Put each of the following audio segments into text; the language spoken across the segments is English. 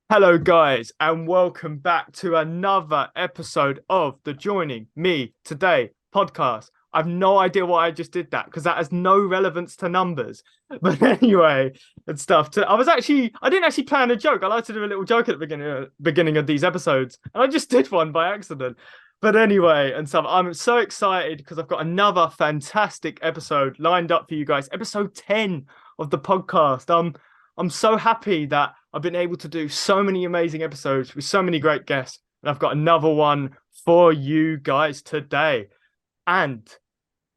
Hello, guys, and welcome back to another episode of the Joining Me Today podcast. I've no idea why I just did that because that has no relevance to numbers. But anyway, and stuff. I didn't actually plan a joke. I like to do a little joke at the beginning of these episodes, and I just did one by accident. But anyway, and stuff. I'm so excited because I've got another fantastic episode lined up for you guys. Episode 10 of the podcast. I'm so happy that I've been able to do so many amazing episodes with so many great guests. And I've got another one for you guys today. And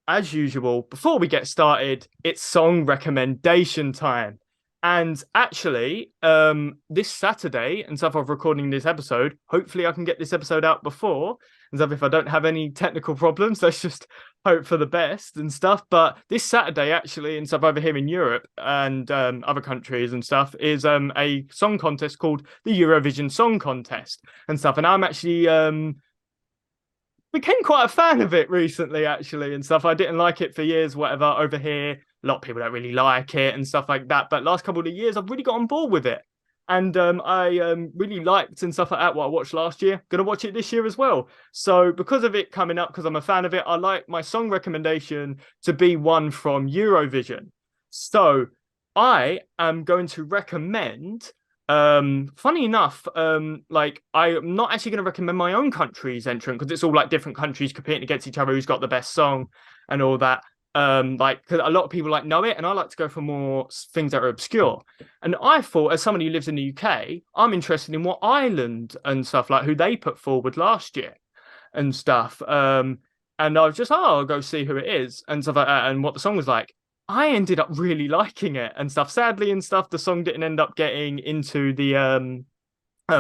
as usual, before we get started, it's song recommendation time. And actually, this Saturday, and stuff of recording this episode, hopefully I can get this episode out before. And stuff, if I don't have any technical problems, let's just hope for the best and stuff. But this Saturday, actually, and stuff over here in Europe and other countries and stuff, is a song contest called the Eurovision Song Contest and stuff. And I'm actually became quite a fan of it recently, actually, and stuff. I didn't like it for years, whatever, over here. A lot of people don't really like it and stuff like that. But last couple of years, I've really got on board with it. And I really liked and stuff like that what I watched last year. Gonna watch it this year as well. So because of it coming up, because I'm a fan of it, I like my song recommendation to be one from Eurovision. So I am going to recommend funny enough, like I'm not actually going to recommend my own country's entrant because it's all like different countries competing against each other who's got the best song and all that. Like cause a lot of people like know it, and I like to go for more things that are obscure. And I thought, as somebody who lives in the UK, I'm interested in what Ireland and stuff like who they put forward last year and stuff. And I was just, I'll go see who it is and stuff like that, and what the song was like. I ended up really liking it and stuff. Sadly and stuff, the song didn't end up getting into the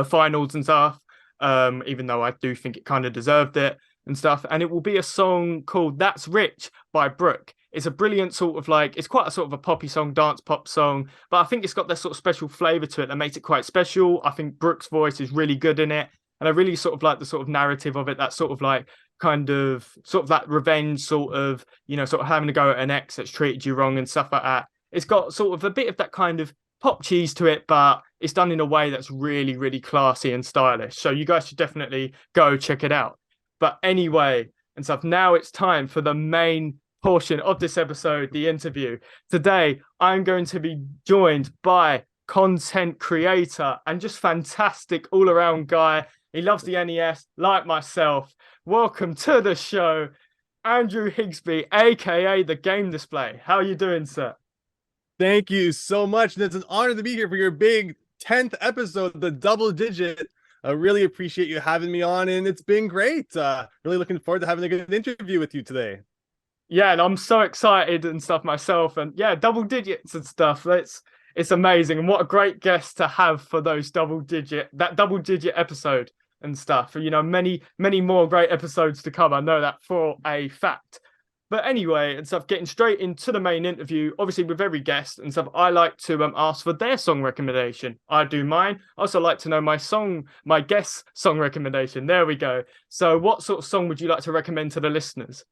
finals and stuff. Even though I do think it kind of deserved it and stuff. And it will be a song called "That's Rich" by Brooke. It's a brilliant sort of like it's quite a sort of a poppy song, dance pop song, but I think it's got this sort of special flavor to it that makes it quite special. I think Brooke's voice is really good in it, and I really sort of like the sort of narrative of it. That sort of like kind of sort of that revenge sort of sort of having to go at an ex that's treated you wrong and stuff like that. It's got sort of a bit of that kind of pop cheese to it, but it's done in a way that's really, really classy and stylish. So you guys should definitely go check it out. But anyway, and stuff, now it's time for the main portion of this episode, the interview. Today, I'm going to be joined by content creator and just fantastic all around guy. He loves the NES like myself. Welcome to the show, Andrew Higsby, aka the Game Display. How are you doing, sir? Thank you so much. And it's an honor to be here for your big 10th episode, the double digit. I really appreciate you having me on, and it's been great. Really looking forward to having a good interview with you today. Yeah, and I'm so excited and stuff myself. And yeah, double digits and stuff. It's amazing. And what a great guest to have for that double digit episode and stuff. Many, many more great episodes to come. I know that for a fact. But anyway, and stuff, getting straight into the main interview, obviously with every guest and stuff, I like to ask for their song recommendation. I do mine. I also like to know my guest song recommendation. There we go. So what sort of song would you like to recommend to the listeners?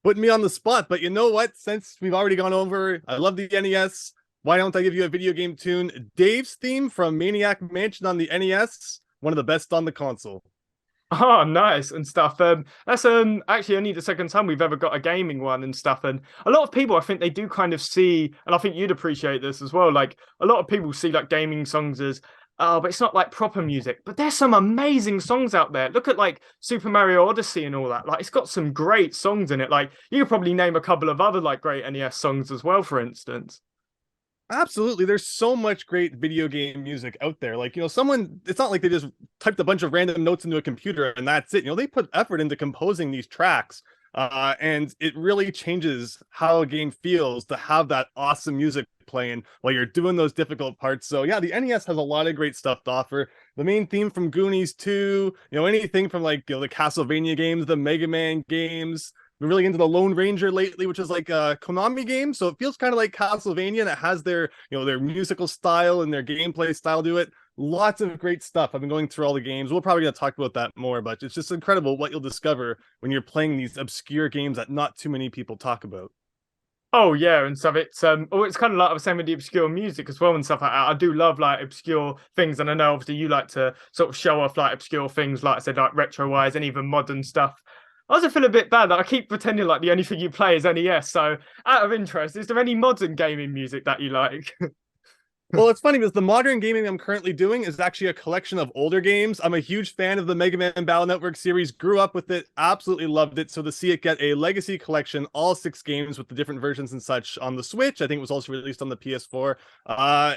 Putting me on the spot, but you know what? Since we've already gone over, I love the NES. Why don't I give you a video game tune? Dave's theme from Maniac Mansion on the NES, one of the best on the console. Oh, nice and stuff. That's actually only the second time we've ever got a gaming one and stuff. And a lot of people, I think they do kind of see, and I think you'd appreciate this as well. Like a lot of people see like gaming songs as, oh, but it's not like proper music. But there's some amazing songs out there. Look at like Super Mario Odyssey and all that. Like it's got some great songs in it. Like you could probably name a couple of other like great NES songs as well, for instance. Absolutely. There's so much great video game music out there. Like, someone, it's not like they just typed a bunch of random notes into a computer and that's it. They put effort into composing these tracks. And it really changes how a game feels to have that awesome music playing while you're doing those difficult parts. So yeah, the NES has a lot of great stuff to offer. The main theme from Goonies 2, anything from like, the Castlevania games, the Mega Man games. Been really into the Lone Ranger lately, which is like a Konami game, so it feels kind of like Castlevania, and it has their their musical style and their gameplay style to it. Lots of great stuff. I've been going through all the games. We're probably going to talk about that more, but it's just incredible what you'll discover when you're playing these obscure games that not too many people talk about. Oh yeah, and stuff. It's kind of like I was saying with the obscure music as well and stuff like that. I do love like obscure things, and I know obviously you like to sort of show off like obscure things, like I said, like retro wise and even modern stuff. I also feel a bit bad that I keep pretending like the only thing you play is NES. So, out of interest, is there any modern gaming music that you like? Well, it's funny because the modern gaming I'm currently doing is actually a collection of older games. I'm a huge fan of the Mega Man Battle Network series, grew up with it, absolutely loved it. So to see it get a legacy collection, all 6 games with the different versions and such on the Switch, I think it was also released on the PS4,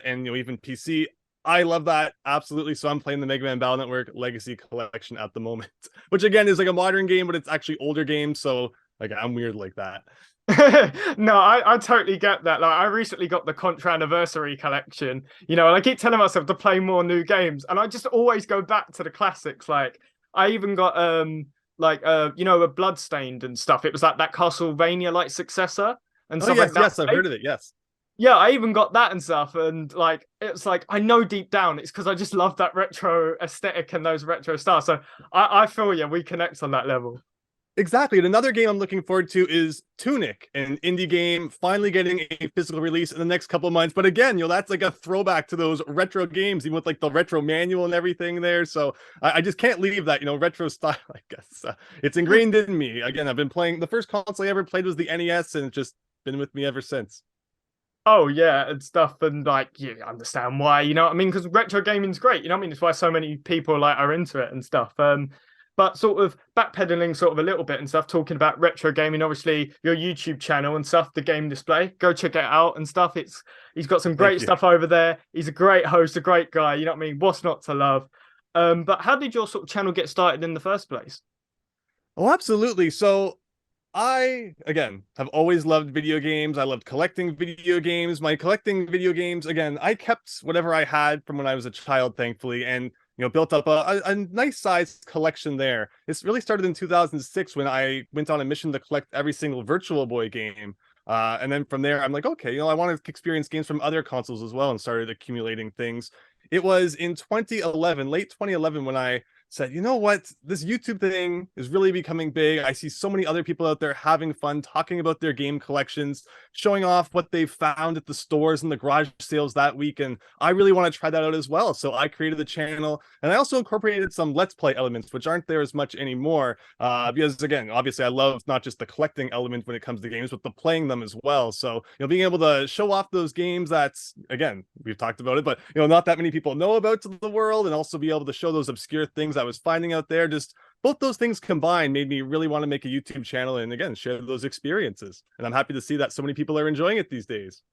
and even PC. I love that absolutely. So I'm playing the Mega Man Battle Network Legacy Collection at the moment, which again is like a modern game, but it's actually older game. So like I'm weird like that. No, I totally get that. Like, I recently got the Contra Anniversary collection, and I keep telling myself to play more new games, and I just always go back to the classics. Like, I even got a Bloodstained and stuff. It was like that Castlevania like successor and Oh stuff like yes, that. yes, I've heard of it. Yes. Yeah, I even got that and stuff, and like it's like I know deep down it's because I just love that retro aesthetic and those retro styles. So I feel yeah, we connect on that level. Exactly. And another game I'm looking forward to is Tunic, an indie game finally getting a physical release in the next couple of months. But again, that's like a throwback to those retro games, even with like the retro manual and everything there. So I just can't leave that, retro style, I guess. It's ingrained in me. Again, I've been playing the first console I ever played was the NES, and it's just been with me ever since. Oh yeah, and stuff, and like you understand why, you know what I mean? Because retro gaming's great, you know what I mean? It's why so many people like are into it and stuff. But sort of backpedaling sort of a little bit and stuff, talking about retro gaming, obviously your YouTube channel and stuff, the game display, go check it out and stuff. He's got some Thank great you. stuff over there. He's a great host, a great guy, you know what I mean? What's not to love? But how did your sort of channel get started in the first place? Oh, absolutely. So I, again, have always loved video games. I loved collecting video games. My collecting video games, again, I kept whatever I had from when I was a child, thankfully, and built up a nice sized collection there. It's really started in 2006 when I went on a mission to collect every single Virtual Boy game. And then from there, I'm like, okay, I want to experience games from other consoles as well, and started accumulating things. It was in 2011, late 2011, when I said, you know what, this YouTube thing is really becoming big. I see so many other people out there having fun, talking about their game collections, showing off what they've found at the stores and the garage sales that week. And I really want to try that out as well. So I created the channel, and I also incorporated some Let's Play elements, which aren't there as much anymore. Because again, obviously I love not just the collecting element when it comes to games, but the playing them as well. So, being able to show off those games that's, again, we've talked about it, but, not that many people know about to the world, and also be able to show those obscure things I was finding out there. Just both those things combined made me really want to make a YouTube channel and again share those experiences. And I'm happy to see that so many people are enjoying it these days.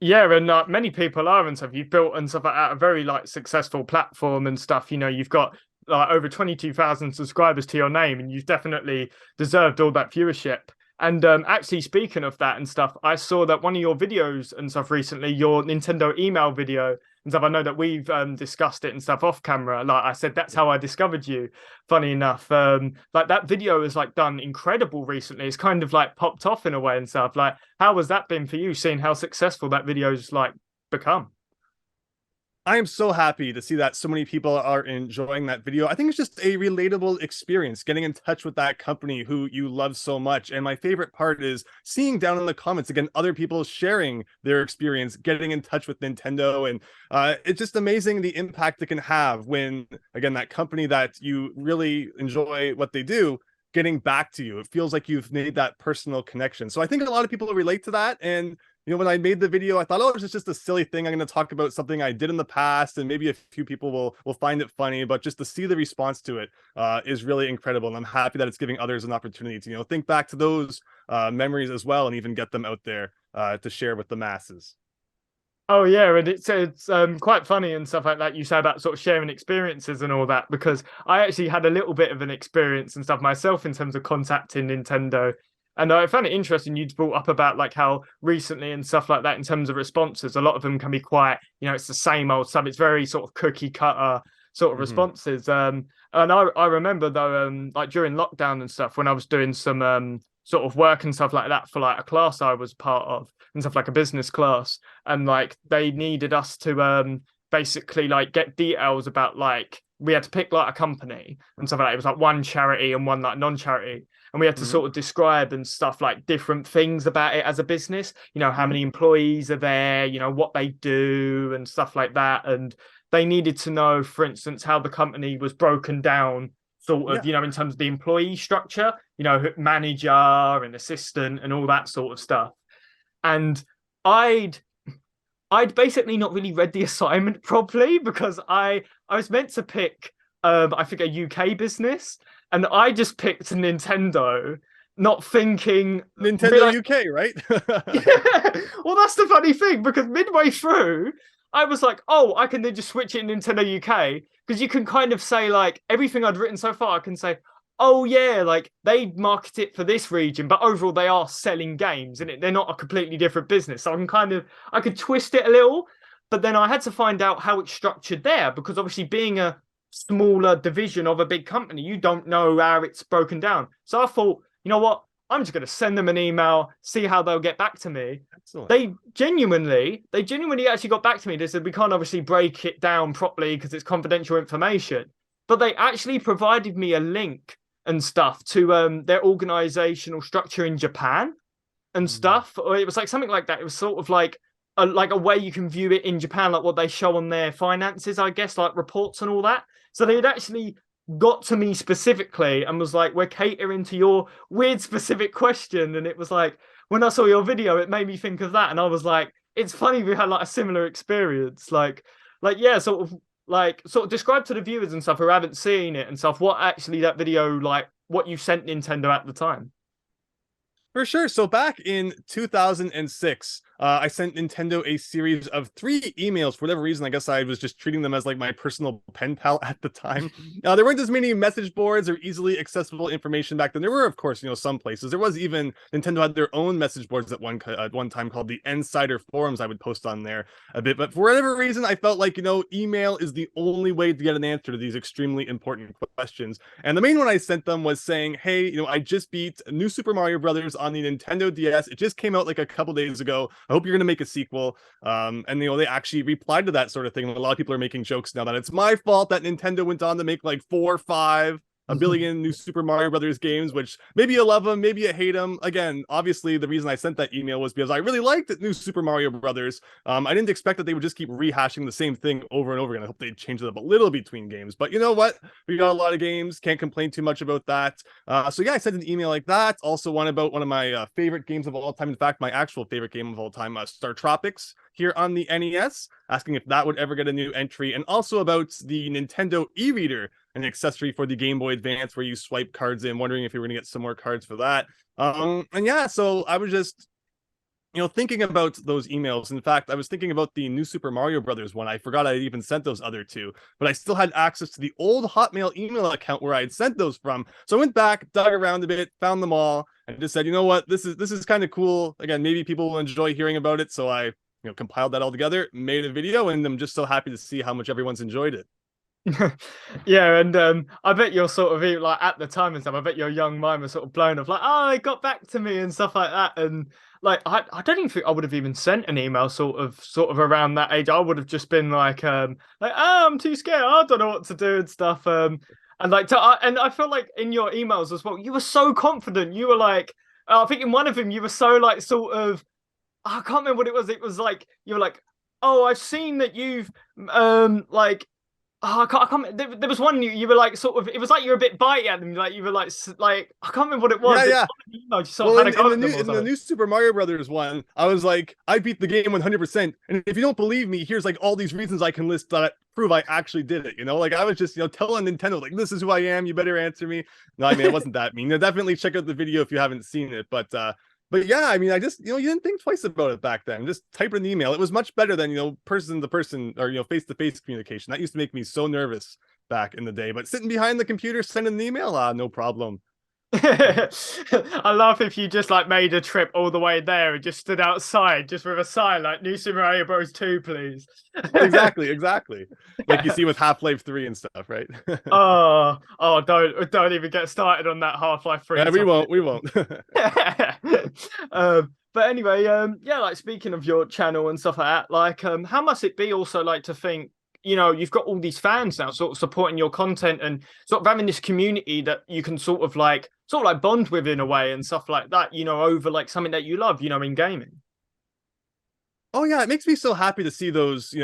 Yeah, and many people are and stuff. You've built and stuff like that a very like successful platform and stuff. You've got like over 22,000 subscribers to your name, and you've definitely deserved all that viewership. And actually, speaking of that and stuff, I saw that one of your videos and stuff recently, your Nintendo email video and stuff. I know that we've discussed it and stuff off camera. Like I said, that's how I discovered you. Funny enough, like that video is like done incredible recently. It's kind of like popped off in a way and stuff. Like, how has that been for you, seeing how successful that video's like become? I am so happy to see that so many people are enjoying that video. I think it's just a relatable experience getting in touch with that company who you love so much. And my favorite part is seeing down in the comments again other people sharing their experience getting in touch with Nintendo. And it's just amazing the impact it can have when, again, that company that you really enjoy what they do getting back to you. It feels like you've made that personal connection. So I think a lot of people relate to that. And when I made the video, I thought, oh, it's just a silly thing. I'm going to talk about something I did in the past, and maybe a few people will find it funny. But just to see the response to it is really incredible, and I'm happy that it's giving others an opportunity to think back to those memories as well, and even get them out there to share with the masses. Oh yeah, and it's quite funny and stuff like that. You say about sort of sharing experiences and all that, because I actually had a little bit of an experience and stuff myself in terms of contacting Nintendo. And I found it interesting you'd brought up about like how recently and stuff like that in terms of responses, a lot of them can be quite, it's the same old stuff. It's very sort of cookie cutter sort of Mm-hmm. responses. And I remember though, like during lockdown and stuff, when I was doing some sort of work and stuff like that for like a class I was part of and stuff like a business class, and like they needed us to basically like get details about like we had to pick like a company and stuff like that. It was like one charity and one like non-charity. and we had to Mhm. sort of describe and stuff like different things about it as a business. You know, how Mhm. many employees are there, you know, what they do and stuff like that. And they needed to know, for instance, how the company was broken down, sort of, Yeah. you know, in terms of the employee structure, you know, manager and assistant and all that sort of stuff. And I'd I'd basically not really read the assignment properly because I was meant to pick I think a UK business, and I just picked Nintendo, not thinking Nintendo realize UK, right? yeah. Well, that's the funny thing because midway through, I was like, oh, I can then just switch it in Nintendo UK because you can kind of say like everything I'd written so far. I can say, oh yeah, like they market it for this region, but overall they are selling games and they're not a completely different business. So I could twist it a little, but then I had to find out how it's structured there because obviously being a smaller division of a big company, you don't know how it's broken down. So I thought, you know what? I'm just going to send them an email, see how they'll get back to me. Excellent. They genuinely actually got back to me. They said we can't obviously break it down properly because it's confidential information, but they actually provided me a link and stuff to their organizational structure in Japan and Mm. stuff. Or it was like something like that. It was sort of like a way you can view it in Japan, like what they show on their finances, I guess, like reports and all that. So they had actually got to me specifically and was like, "We're catering to your weird specific question." And it was like when I saw your video, it made me think of that, and I was like, "It's funny we had like a similar experience." Like yeah, sort of describe to the viewers and stuff who haven't seen it and stuff what actually that video like what you sent Nintendo at the time. For sure. So back in 2006, I sent Nintendo a series of 3 emails. For whatever reason, I guess I was just treating them as like my personal pen pal at the time. There weren't as many message boards or easily accessible information back then. There were, of course, some places. There was even Nintendo had their own message boards at one time called the Insider Forums. I would post on there a bit, but for whatever reason, I felt like email is the only way to get an answer to these extremely important questions. And the main one I sent them was saying, "Hey, I just beat New Super Mario Brothers on the Nintendo DS. It just came out like a couple days ago. I hope you're going to make a sequel." And they actually replied to that sort of thing. A lot of people are making jokes now that it's my fault that Nintendo went on to make like 4 or 5 a billion new Super Mario Brothers games, which maybe you love them, maybe you hate them. Again, obviously, the reason I sent that email was because I really liked New Super Mario Brothers. I didn't expect that they would just keep rehashing the same thing over and over again. I hope they'd change it up a little between games. But you know what? We got a lot of games. Can't complain too much about that. So yeah, I sent an email like that. Also one about one of my favorite games of all time. In fact, my actual favorite game of all time, Star Tropics here on the NES, asking if that would ever get a new entry. And also about the Nintendo e-reader, an accessory for the Game Boy Advance where you swipe cards in, wondering if you were going to get some more cards for that. And yeah, so I was just thinking about those emails. In fact, I was thinking about the New Super Mario Brothers one. I forgot I had even sent those other two, but I still had access to the old Hotmail email account where I had sent those from. So I went back, dug around a bit, found them all, and just said, you know what, this is kind of cool. Again, maybe people will enjoy hearing about it. So I compiled that all together, made a video, and I'm just so happy to see how much everyone's enjoyed it. Yeah, and I bet you're sort of like at the time and stuff. I bet your young mind was sort of blown off, like, oh, it got back to me and stuff like that. And like, I don't even think I would have even sent an email sort of around that age. I would have just been like, oh, I'm too scared. I don't know what to do and stuff. And like, and I felt like in your emails as well, you were so confident. You were like, I think in one of them, you were so like sort of, I can't remember what it was. It was like you were like, oh, I've seen that you've like oh, I can't. There was one you were like sort of. It was like you were a bit bitey at them. Like you were like I can't remember what it was. Yeah, It was yeah. one of the emails you sort of Well, had a in go the at them new or in the something. new Super Mario Brothers one, I was like, I beat the game 100%, and if you don't believe me, here's like all these reasons I can list that prove I actually did it. Like I was just telling Nintendo like, this is who I am. You better answer me. No, I mean it wasn't that mean. Definitely check out the video if you haven't seen it. But yeah, I mean, I just you didn't think twice about it back then. Just type an email. It was much better than person to person or face to face communication. That used to make me so nervous back in the day. But sitting behind the computer, sending an email, no problem. I laugh if you just like made a trip all the way there and just stood outside just with a sign like New Super Mario Bros. 2, please. Exactly. Like you see with Half-Life 3 and stuff, right? Oh, don't even get started on that Half-Life 3 Yeah, we won't. But anyway, yeah, like speaking of your channel and stuff like that, like, how must it be also like to think, you've got all these fans now sort of supporting your content and sort of having this community that you can sort of like sort of like bond with in a way and stuff like that, you know, over like something that you love, you know, in gaming. Oh yeah, it makes me so happy to see those,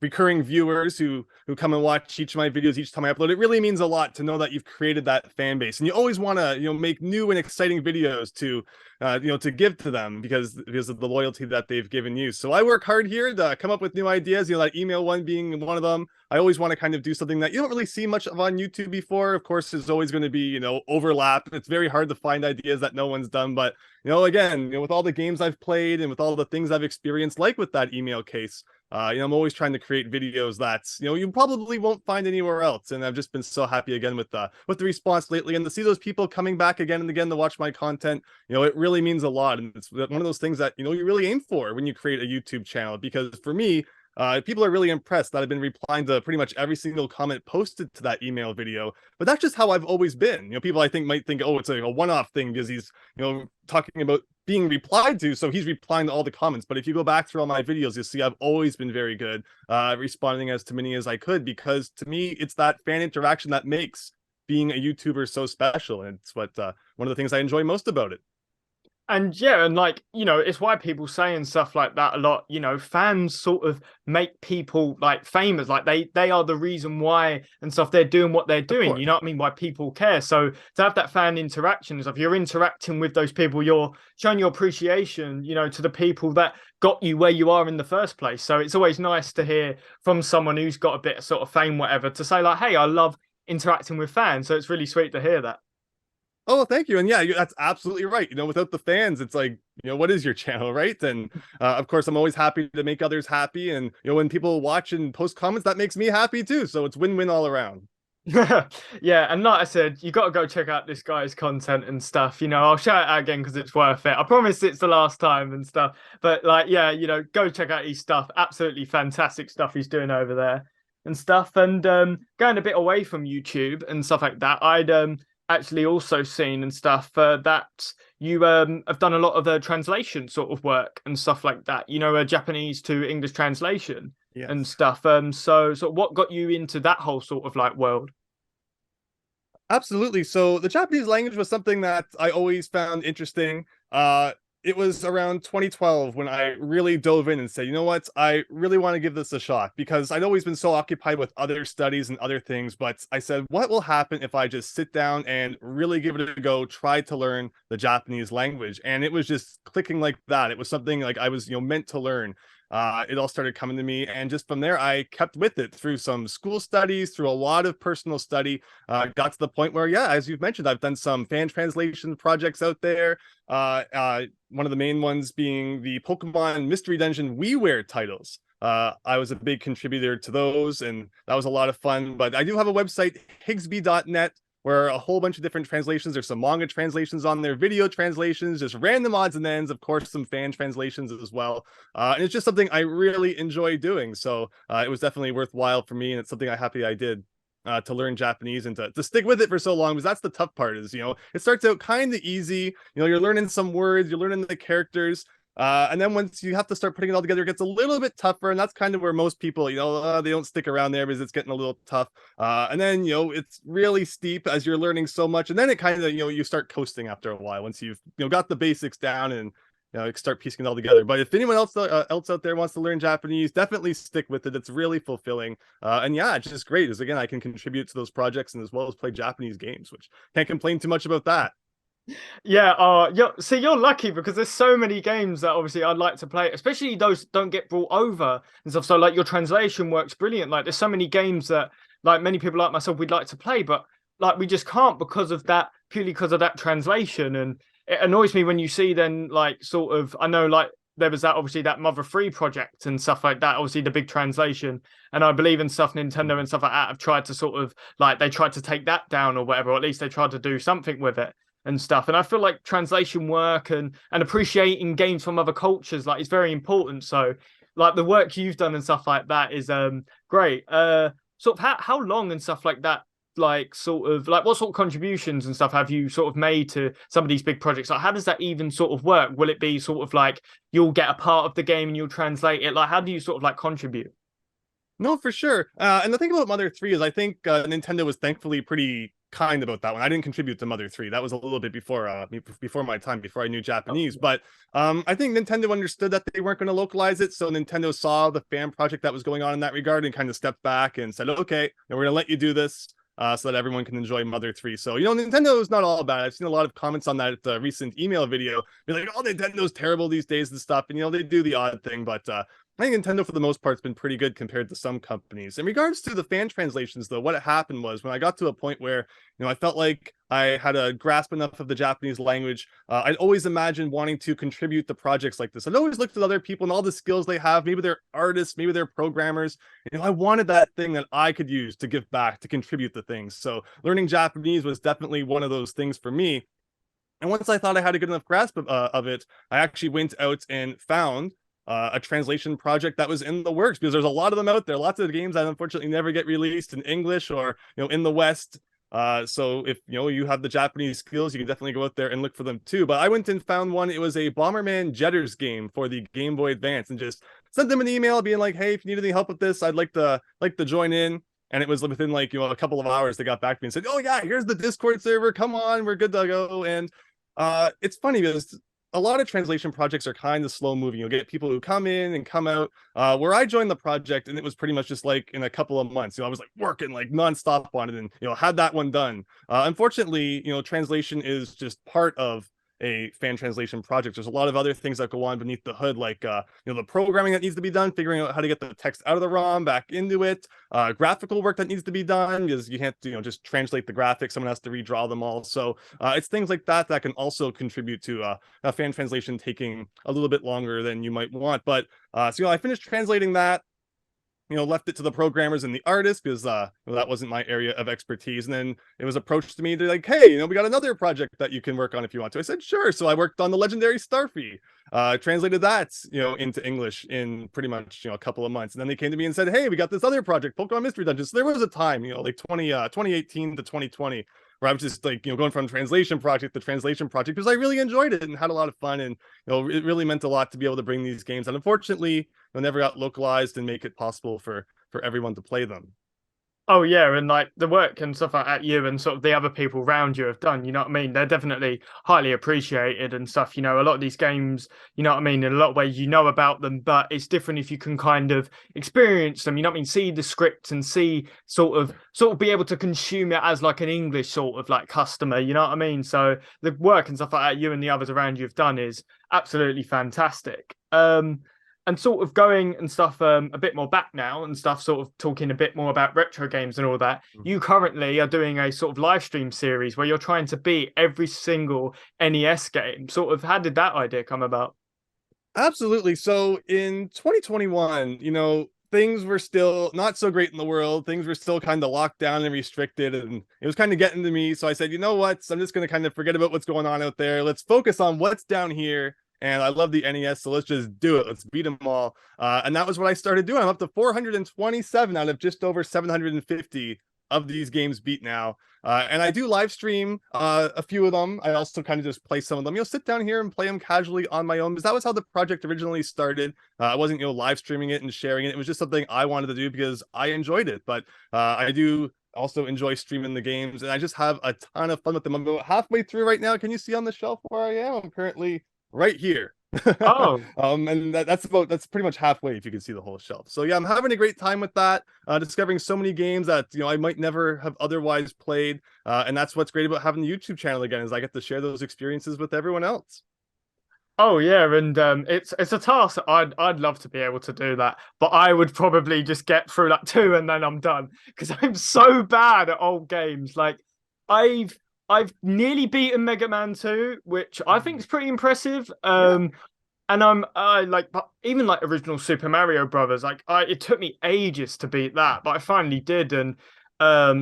recurring viewers who come and watch each of my videos each time I upload. It really means a lot to know that you've created that fan base, and you always want to, make new and exciting videos to give to them because of the loyalty that they've given you. So I work hard here to come up with new ideas. That email one being one of them. I always want to kind of do something that you don't really see much of on YouTube before. Of course, there's always going to be overlap. It's very hard to find ideas that no one's done, but again, with all the games I've played and with all the things I've experienced, like with that email case, I'm always trying to create videos that you probably won't find anywhere else. And I've just been so happy again with the response lately, and to see those people coming back again and again to watch my content. It really means a lot, and it's one of those things that you really aim for when you create a YouTube channel. Because for me, people are really impressed that I've been replying to pretty much every single comment posted to that email video. But that's just how I've always been. People I think might think, oh, it's a one-off thing because he's talking about being replied to, so he's replying to all the comments. But if you go back through all my videos, you'll see I've always been very good responding as to many as I could, because to me, it's that fan interaction that makes being a YouTuber so special, and it's what one of the things I enjoy most about it. And yeah, and like, it's why people say and stuff like that a lot, fans sort of make people like famous, like they are the reason why and stuff, they're doing what they're doing, you know what I mean, why people care. So to have that fan interaction and stuff, you're interacting with those people, you're showing your appreciation, to the people that got you where you are in the first place. So it's always nice to hear from someone who's got a bit of sort of fame, whatever, to say like, hey, I love interacting with fans. So it's really sweet to hear that. Oh, thank you. And yeah, that's absolutely right. Without the fans, it's like, what is your channel, right? And of course, I'm always happy to make others happy. And, when people watch and post comments, that makes me happy too. So it's win-win all around. Yeah, and like I said, you got to go check out this guy's content and stuff. I'll shout it out again because it's worth it. I promise it's the last time and stuff. But like, yeah, go check out his stuff. Absolutely fantastic stuff he's doing over there and stuff. And going a bit away from YouTube and stuff like that, I'd actually also seen and stuff that you have done a lot of the translation sort of work and stuff like that, Japanese to English translation. Yes. And stuff. So what got you into that whole sort of like world? Absolutely. So the Japanese language was something that I always found interesting. It was around 2012 when I really dove in and said, you know what, I really want to give this a shot, because I'd always been so occupied with other studies and other things. But I said, what will happen if I just sit down and really give it a go, try to learn the Japanese language? And it was just clicking like that. It was something like I was, meant to learn. It all started coming to me, and just from there I kept with it through some school studies, through a lot of personal study. Got to the point where, yeah, as you've mentioned, I've done some fan translation projects out there. One of the main ones being the Pokemon Mystery Dungeon WiiWare titles. I was a big contributor to those, and that was a lot of fun. But I do have a website, Higsby.net, where a whole bunch of different translations. There's some manga translations on there, video translations, just random odds and ends, of course, some fan translations as well. And it's just something I really enjoy doing. So it was definitely worthwhile for me, and it's something I'm happy I did. To learn Japanese and to stick with it for so long, because that's the tough part is, it starts out kind of easy. You're learning some words, you're learning the characters. And then once you have to start putting it all together, it gets a little bit tougher. And that's kind of where most people, they don't stick around there because it's getting a little tough. And then, it's really steep as you're learning so much. And then it kind of, you start coasting after a while once you've, got the basics down and start piecing it all together. But if anyone else out there wants to learn Japanese, definitely stick with it. It's really fulfilling. And yeah, it's just great. As again, I can contribute to those projects and as well as play Japanese games, which can't complain too much about that. Yeah, you're lucky, because there's so many games that obviously I'd like to play, especially those don't get brought over and stuff. So like your translation works brilliant. Like there's so many games that like many people like myself we'd like to play, but like we just can't because of that, purely because of that translation. And it annoys me when you see then like sort of, I know like there was that obviously that Mother 3 project and stuff like that, obviously the big translation, and I believe in stuff Nintendo and stuff like that have tried to sort of like they tried to take that down or whatever, or at least they tried to do something with it and stuff. And I feel like translation work and appreciating games from other cultures like is very important. So like the work you've done and stuff like that is great. Sort of how long and stuff like that, like sort of like what sort of contributions and stuff have you sort of made to some of these big projects? Like how does that even sort of work? Will it be sort of like you'll get a part of the game and you'll translate it? Like how do you sort of like contribute? No, for sure. And the thing about Mother 3 is I think Nintendo was thankfully pretty kind about that one. I didn't contribute to Mother 3. That was a little bit before my time, before I knew Oh, Japanese. But I think Nintendo understood that they weren't going to localize it, so Nintendo saw the fan project that was going on in that regard and kind of stepped back and said, "Okay, we're going to let you do this." So that everyone can enjoy Mother 3. So, Nintendo is not all bad. I've seen a lot of comments on that recent email video. Be like, oh, Nintendo's terrible these days and stuff. And, they do the odd thing. But I think Nintendo, for the most part, has been pretty good compared to some companies. In regards to the fan translations, though, what happened was when I got to a point where, I felt like I had a grasp enough of the Japanese language. I'd always imagined wanting to contribute to projects like this. I'd always looked at other people and all the skills they have. Maybe they're artists, maybe they're programmers. I wanted that thing that I could use to give back, to contribute to things. So learning Japanese was definitely one of those things for me. And once I thought I had a good enough grasp of it, I actually went out and found a translation project that was in the works, because there's a lot of them out there. Lots of games that unfortunately never get released in English or in the West. So if you have the Japanese skills, you can definitely go out there and look for them too. But I went and found one. It was a Bomberman Jetters game for the Game Boy Advance, and just sent them an email being like, "Hey, if you need any help with this, I'd like to join in." And it was within like a couple of hours they got back to me and said, "Oh yeah, here's the Discord server. Come on, we're good to go." And it's funny because a lot of translation projects are kind of slow moving. You'll get people who come in and come out. Where I joined the project, and it was pretty much just like in a couple of months. I was like working like nonstop on it, and had that one done. Unfortunately, translation is just part of a fan translation project. There's a lot of other things that go on beneath the hood, like the programming that needs to be done, figuring out how to get the text out of the ROM back into it, graphical work that needs to be done, because you can't just translate the graphics. Someone has to redraw them all. So it's things like that that can also contribute to a fan translation taking a little bit longer than you might want. But so I finished translating that, left it to the programmers and the artists, because that wasn't my area of expertise. And then it was approached to me, they're like, "Hey, we got another project that you can work on if you want to." I said, "Sure." So I worked on the legendary Starfy, translated that, into English in pretty much, a couple of months. And then they came to me and said, "Hey, we got this other project, Pokemon Mystery Dungeon." So there was a time, like 2018 to 2020, where I was just like, going from translation project to translation project, because I really enjoyed it and had a lot of fun. And, it really meant a lot to be able to bring these games. And unfortunately, they never got localized and make it possible for everyone to play them. Oh yeah, and like the work and stuff like that you and sort of the other people around you have done, you know what I mean? They're definitely highly appreciated and stuff. A lot of these games, you know what I mean, in a lot of ways you know about them, but it's different if you can kind of experience them, you know what I mean? See the script and see sort of be able to consume it as like an English sort of like customer, you know what I mean? So the work and stuff like that you and the others around you have done is absolutely fantastic. And sort of going and stuff a bit more back now and stuff, sort of talking a bit more about retro games and all that. You currently are doing a sort of live stream series where you're trying to beat every single NES game. Sort of, how did that idea come about? Absolutely. So in 2021, things were still not so great in the world. Things were still kind of locked down and restricted, and it was kind of getting to me. So I said, you know what? So I'm just going to kind of forget about what's going on out there. Let's focus on what's down here. And I love the NES, so let's just do it. Let's beat them all. And that was what I started doing. I'm up to 427 out of just over 750 of these games beat now. And I do live stream a few of them. I also kind of just play some of them. Sit down here and play them casually on my own, because that was how the project originally started. I wasn't live streaming it and sharing it. It was just something I wanted to do because I enjoyed it. But I do also enjoy streaming the games, and I just have a ton of fun with them. I'm about halfway through right now. Can you see on the shelf where I am? I'm currently right here. Oh, And that's pretty much halfway, if you can see the whole shelf. So yeah, I'm having a great time with that, discovering so many games that I might never have otherwise played. And that's what's great about having the YouTube channel again, is I get to share those experiences with everyone else. oh yeah, and it's a task that I'd love to be able to do that, but I would probably just get through like two and then I'm done, because I'm so bad at old games. Like I've I've nearly beaten Mega Man 2, which I think is pretty impressive. Yeah. And I like, but even like original Super Mario Brothers, like it took me ages to beat that, but I finally did. And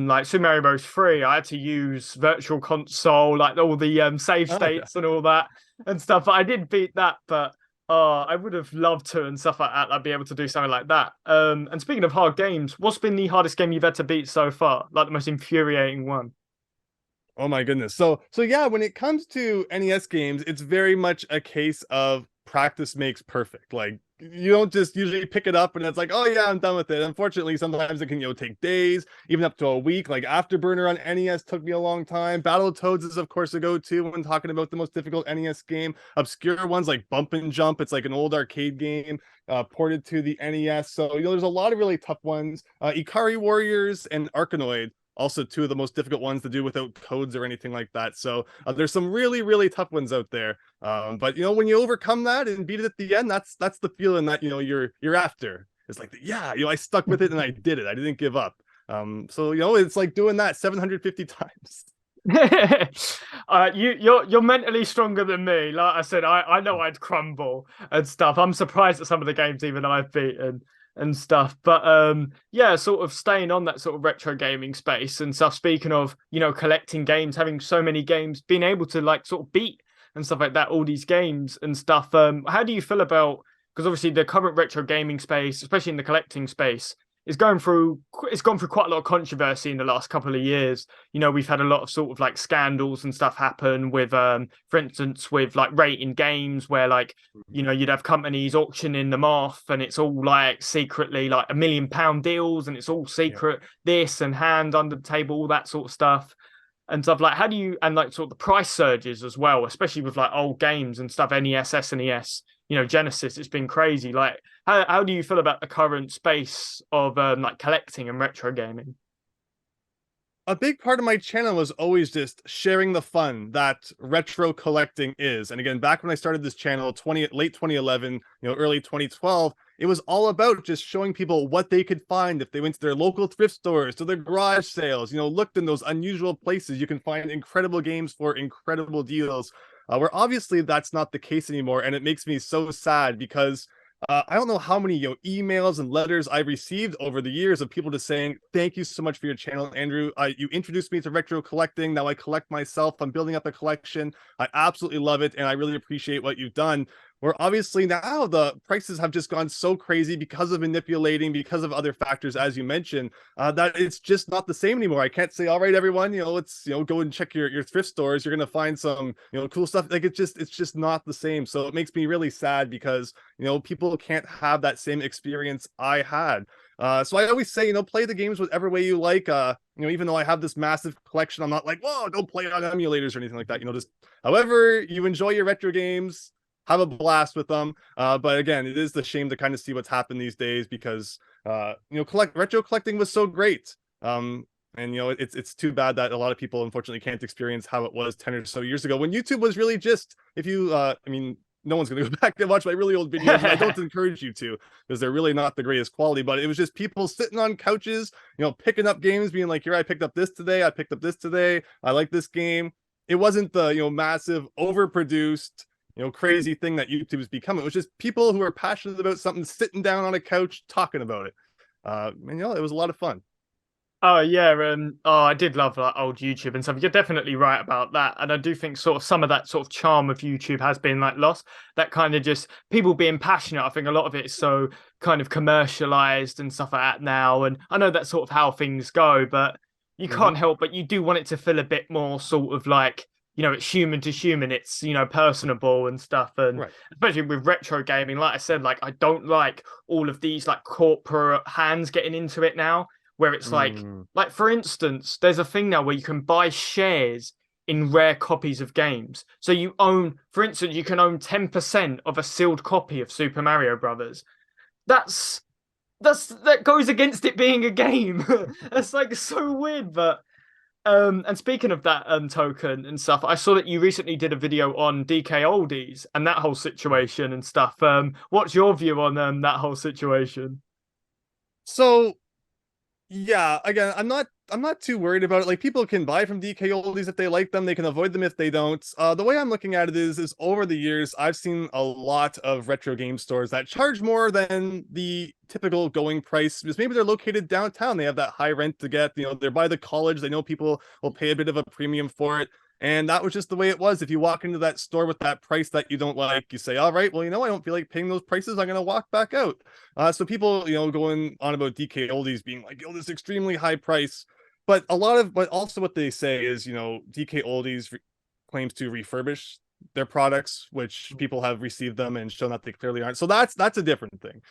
like Super Mario Bros. 3, I had to use Virtual Console, like all the save Oh yeah. states and all that and stuff. But I did beat that, but I would have loved to and stuff like that. I'd be able to do something like that. And speaking of hard games, what's been the hardest game you've had to beat so far? Like the most infuriating one? Oh my goodness. So yeah, when it comes to NES games, it's very much a case of practice makes perfect. Like you don't just usually pick it up and it's like, oh yeah, I'm done with it. Unfortunately, sometimes it can, take days, even up to a week. Like Afterburner on NES took me a long time. Battletoads is of course a go-to when talking about the most difficult NES game. Obscure ones like Bump and Jump, it's like an old arcade game ported to the NES. So there's a lot of really tough ones. Ikari Warriors and Arkanoid, also two of the most difficult ones to do without codes or anything like that. So there's some really, really tough ones out there. But when you overcome that and beat it at the end, that's the feeling that you're after. It's like, yeah, I stuck with it and I did it. I didn't give up. So it's like doing that 750 times. You're mentally stronger than me. Like I said, I know I'd crumble and stuff. I'm surprised at some of the games even I've beaten and stuff. But yeah, sort of staying on that sort of retro gaming space and stuff. Speaking of, collecting games, having so many games, being able to like sort of beat and stuff like that, all these games and stuff. How do you feel about, because obviously the current retro gaming space, especially in the collecting space, it's gone through quite a lot of controversy in the last couple of years. We've had a lot of sort of like scandals and stuff happen with, for instance, with like rating games where like, you'd have companies auctioning them off and it's all like secretly like £1 million deals and it's all secret, this and hand under the table, all that sort of stuff. And stuff like, how do you, and like sort of the price surges as well, especially with like old games and stuff, NES, SNES, Genesis, it's been crazy. Like, how do you feel about the current space of like collecting and retro gaming? A big part of my channel was always just sharing the fun that retro collecting is. And again, back when I started this channel, late 2011, early 2012, it was all about just showing people what they could find if they went to their local thrift stores, to their garage sales, looked in those unusual places. You can find incredible games for incredible deals. Where obviously that's not the case anymore. And it makes me so sad because I don't know how many emails and letters I've received over the years of people just saying, thank you so much for your channel, Andrew. You introduced me to retro collecting. Now I collect myself. I'm building up a collection. I absolutely love it. And I really appreciate what you've done. Where obviously now the prices have just gone so crazy because of manipulating, because of other factors, as you mentioned, that it's just not the same anymore. I can't say, all right, everyone, let's, go and check your thrift stores. You're going to find some, cool stuff. Like it's just not the same. So it makes me really sad because, people can't have that same experience I had. So I always say, play the games whatever way you like. Even though I have this massive collection, I'm not like, whoa, don't play it on emulators or anything like that. Just however you enjoy your retro games, have a blast with them. But again, it is the shame to kind of see what's happened these days because retro collecting was so great. And it's too bad that a lot of people unfortunately can't experience how it was 10 or so years ago when YouTube was really just, if you no one's going to go back and watch my really old videos. I don't encourage you to because they're really not the greatest quality, but it was just people sitting on couches, picking up games, being like, here, I picked up this today. I picked up this today. I like this game. It wasn't the, massive overproduced, crazy thing that YouTube has become. It was just people who are passionate about something sitting down on a couch talking about it. And it was a lot of fun. Oh yeah, I did love like old YouTube and stuff. You're definitely right about that, and I do think sort of some of that sort of charm of YouTube has been like lost. That kind of just people being passionate. I think a lot of it is so kind of commercialized and stuff like that now. And I know that's sort of how things go, but you can't help but you do want it to feel a bit more sort of like it's human to human. It's personable and stuff, and especially with retro gaming. Like I said, like I don't like all of these like corporate hands getting into it now. Where it's like for instance, there's a thing now where you can buy shares in rare copies of games. So you own, for instance, you can own 10% of a sealed copy of Super Mario Brothers. That goes against it being a game. That's like so weird. But and speaking of that token and stuff, I saw that you recently did a video on DK Oldies and that whole situation and stuff. What's your view on that whole situation? So yeah, again, I'm not too worried about it. Like people can buy from DK Oldies if they like them, they can avoid them if they don't. The way I'm looking at it is over the years, I've seen a lot of retro game stores that charge more than the typical going price because maybe they're located downtown. They have that high rent to get, they're by the college. They know people will pay a bit of a premium for it. And that was just the way it was. If you walk into that store with that price that you don't like, you say, all right, well, I don't feel like paying those prices. I'm going to walk back out. So people, going on about DK Oldies being like, this extremely high price. But also what they say is, DK Oldies claims to refurbish their products, which people have received them and shown that they clearly aren't. So that's a different thing.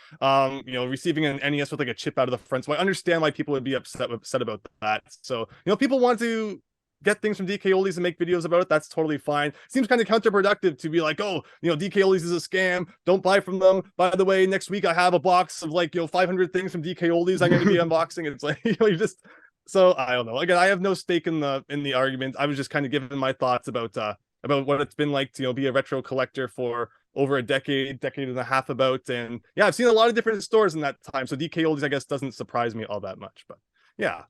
Receiving an NES with like a chip out of the front. So I understand why people would be upset about that. So people want to get things from DK Oldies and make videos about it. That's totally fine. Seems kind of counterproductive to be like, oh, DK Oldies is a scam. Don't buy from them. By the way, next week I have a box of 500 things from DK Oldies I'm going to be unboxing. It's like, you just. So I don't know. Again, I have no stake in the argument. I was just kind of giving my thoughts about what it's been like to be a retro collector for over a decade and a half about. And yeah, I've seen a lot of different stores in that time. So DK Oldies, I guess, doesn't surprise me all that much. But yeah.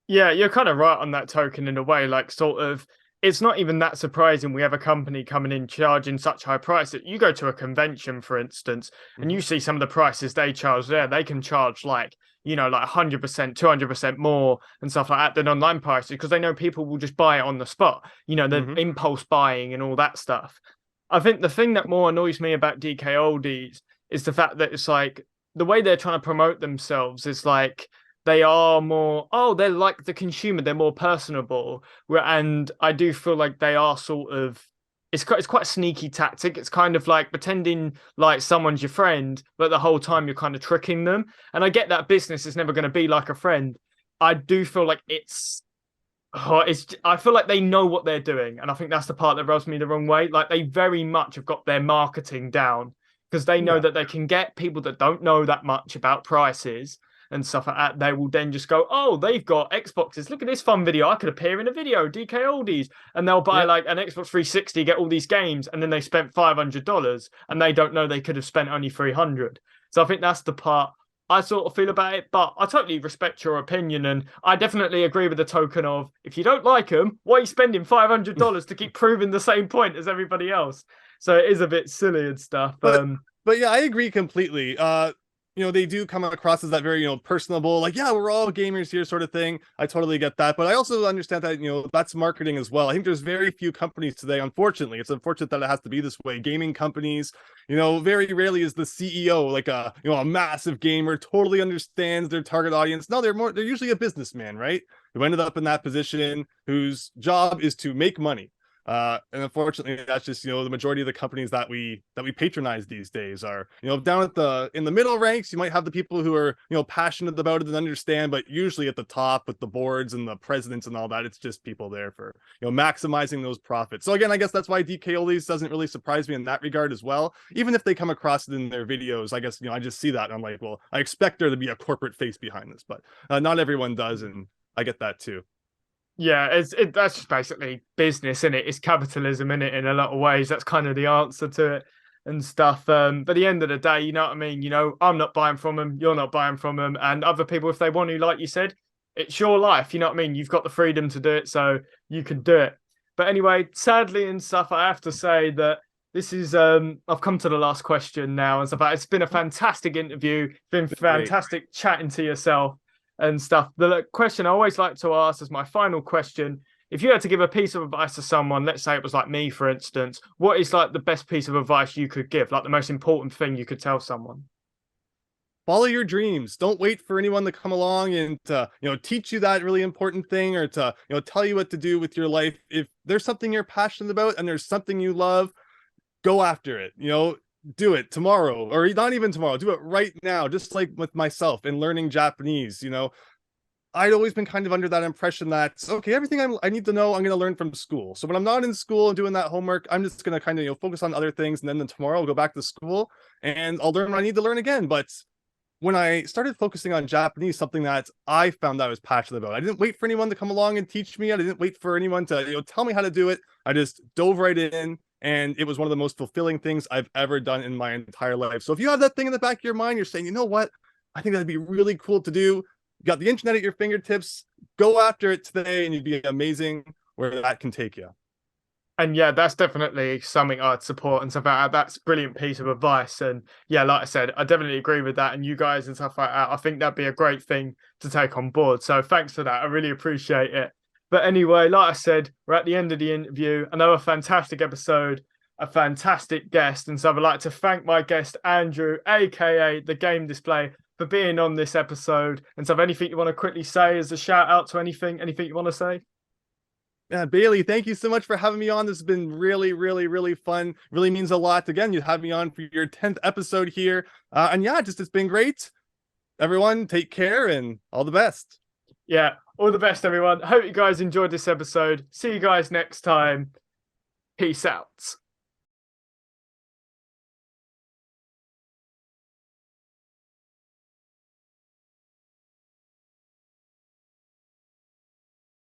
Yeah, you're kind of right on that token in a way. Like, sort of, it's not even that surprising we have a company coming in charging such high prices. You go to a convention, for instance, and you see some of the prices they charge there. They can charge like 100%, 200% more and stuff like that than online prices, because they know people will just buy it on the spot. The impulse buying and all that stuff. I think the thing that more annoys me about DK Oldies is the fact that it's like the way they're trying to promote themselves is like they are more, they're like the consumer, they're more personable. And I do feel like they are sort of, it's quite a sneaky tactic. It's kind of like pretending like someone's your friend, but the whole time you're kind of tricking them. And I get that business is never going to be like a friend. I do feel like I feel like they know what they're doing. And I think that's the part that rubs me the wrong way. Like, they very much have got their marketing down, because they know that they can get people that don't know that much about prices and stuff like that. They will then just go, oh, they've got Xboxes. Look at this fun video. I could appear in a video, DK Oldies. And they'll buy like an Xbox 360, get all these games, and then they spent $500 and they don't know they could have spent only $300. So I think that's the part I sort of feel about it. But I totally respect your opinion. And I definitely agree with the token of, if you don't like them, why are you spending $500 to keep proving the same point as everybody else? So it is a bit silly and stuff. But yeah, I agree completely. They do come across as that very, personable, like, yeah, we're all gamers here sort of thing. I totally get that. But I also understand that, that's marketing as well. I think there's very few companies today, unfortunately. It's unfortunate that it has to be this way. Gaming companies, very rarely is the CEO like a massive gamer, totally understands their target audience. No, they're usually a businessman, right? Who ended up in that position, whose job is to make money. And unfortunately, that's just the majority of the companies that we patronize these days are down in the middle ranks. You might have the people who are passionate about it and understand, but usually at the top with the boards and the presidents and all that, it's just people there for maximizing those profits. So again, I guess that's why DK Oldies doesn't really surprise me in that regard as well. Even if they come across it in their videos, I guess I just see that and I'm like, well, I expect there to be a corporate face behind this, but not everyone does, and I get that too. Yeah, that's just basically business, isn't it? It's capitalism, in it, in a lot of ways. That's kind of the answer to it and stuff. But at the end of the day, you know what I mean? I'm not buying from them, you're not buying from them, and other people, if they want to, like you said, it's your life, you know what I mean? You've got the freedom to do it, so you can do it. But anyway, sadly and stuff, I have to say that this is I've come to the last question now and stuff. It's been a fantastic interview, been fantastic chatting to yourself and stuff. The question I always like to ask as my final question: if you had to give a piece of advice to someone, let's say it was like me, for instance, what is like the best piece of advice you could give? Like the most important thing you could tell someone? Follow your dreams. Don't wait for anyone to come along and teach you that really important thing, or to tell you what to do with your life. If there's something you're passionate about and there's something you love, go after it. Do it tomorrow, or not even tomorrow. Do it right now. Just like with myself and learning Japanese, I'd always been kind of under that impression that, okay, everything I need to know, I'm going to learn from school. So when I'm not in school and doing that homework, I'm just going to kind of focus on other things. And then tomorrow I'll go back to school and I'll learn what I need to learn again. But when I started focusing on Japanese, something that I found I was passionate about, I didn't wait for anyone to come along and teach me. I didn't wait for anyone to tell me how to do it. I just dove right in. And it was one of the most fulfilling things I've ever done in my entire life. So if you have that thing in the back of your mind, you're saying, you know what? I think that'd be really cool to do. You got the internet at your fingertips. Go after it today and you'd be amazing where that can take you. And yeah, that's definitely something I'd support and stuff like that. That's a brilliant piece of advice. And yeah, like I said, I definitely agree with that. And you guys and stuff like that, I think that'd be a great thing to take on board. So thanks for that. I really appreciate it. But anyway, like I said, we're at the end of the interview. Another fantastic episode, a fantastic guest. And so I'd like to thank my guest, Andrew, aka The Game Display, for being on this episode. And so anything you want to quickly say as a shout out to anything you want to say? Yeah, Bailey, thank you so much for having me on. This has been really, really, really fun. Really means a lot. Again, you have me on for your 10th episode here. And yeah, just it's been great. Everyone, take care and all the best. Yeah, all the best, everyone. Hope you guys enjoyed this episode. See you guys next time. Peace out.